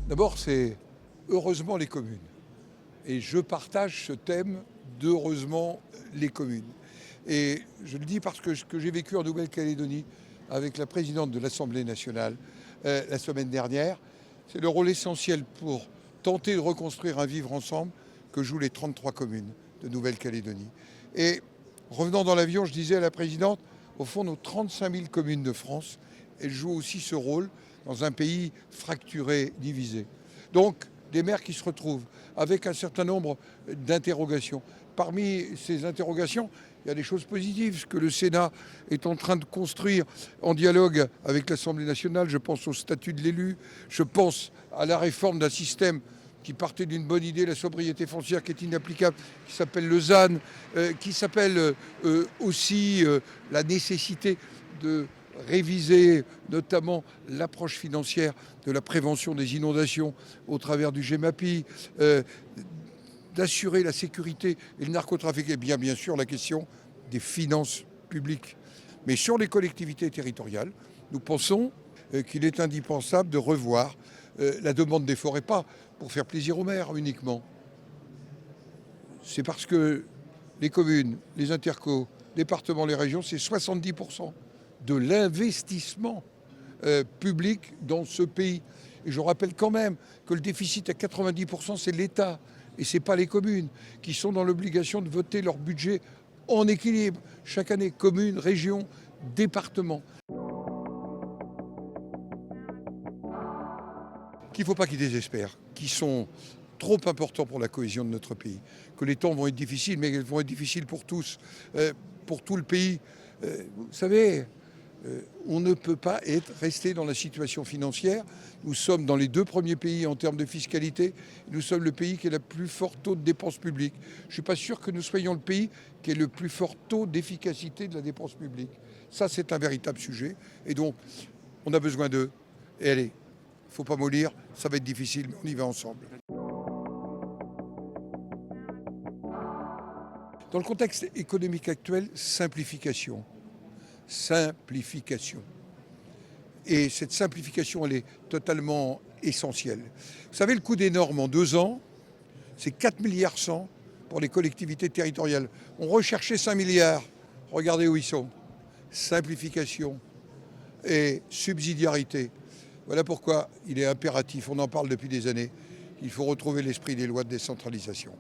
D'abord, c'est heureusement les communes. Et je partage ce thème d'heureusement les communes. Et je le dis parce que ce que j'ai vécu en Nouvelle-Calédonie avec la présidente de l'Assemblée nationale la semaine dernière, c'est le rôle essentiel pour tenter de reconstruire un vivre ensemble que jouent les 33 communes de Nouvelle-Calédonie. Et revenant dans l'avion, je disais à la présidente, au fond, nos 35 000 communes de France, elles jouent aussi ce rôle dans un pays fracturé, divisé. Donc, des maires qui se retrouvent avec un certain nombre d'interrogations. Parmi ces interrogations, il y a des choses positives, ce que le Sénat est en train de construire en dialogue avec l'Assemblée nationale. Je pense au statut de l'élu, je pense à la réforme d'un système qui partait d'une bonne idée, la sobriété foncière qui est inapplicable, qui s'appelle le ZAN, qui s'appelle aussi la nécessité de réviser notamment l'approche financière de la prévention des inondations au travers du GEMAPI, d'assurer la sécurité et le narcotrafic, et bien sûr la question des finances publiques. Mais sur les collectivités territoriales, nous pensons qu'il est indispensable de revoir la demande des forêts, pas pour faire plaisir aux maires uniquement. C'est parce que les communes, les intercos, les départements, les régions, c'est 70% de l'investissement public dans ce pays. Et je rappelle quand même que le déficit à 90%, c'est l'État et ce n'est pas les communes qui sont dans l'obligation de voter leur budget en équilibre chaque année, communes, régions, départements. Qu'il ne faut pas qu'ils désespèrent, qui sont trop importants pour la cohésion de notre pays, que les temps vont être difficiles, mais ils vont être difficiles pour tous, pour tout le pays. Vous savez, on ne peut pas rester dans la situation financière. Nous sommes dans les 2 premiers pays en termes de fiscalité. Nous sommes le pays qui a le plus fort taux de dépenses publiques. Je ne suis pas sûr que nous soyons le pays qui ait le plus fort taux d'efficacité de la dépense publique. Ça, c'est un véritable sujet. Et donc, on a besoin d'eux. Et allez, il ne faut pas mollir, ça va être difficile, mais on y va ensemble. Dans le contexte économique actuel, simplification. Simplification. Et cette simplification, elle est totalement essentielle. Vous savez, le coût des normes en 2 ans, c'est 4,1 milliards pour les collectivités territoriales. On recherchait 5 milliards. Regardez où ils sont. Simplification et subsidiarité. Voilà pourquoi il est impératif, on en parle depuis des années, il faut retrouver l'esprit des lois de décentralisation.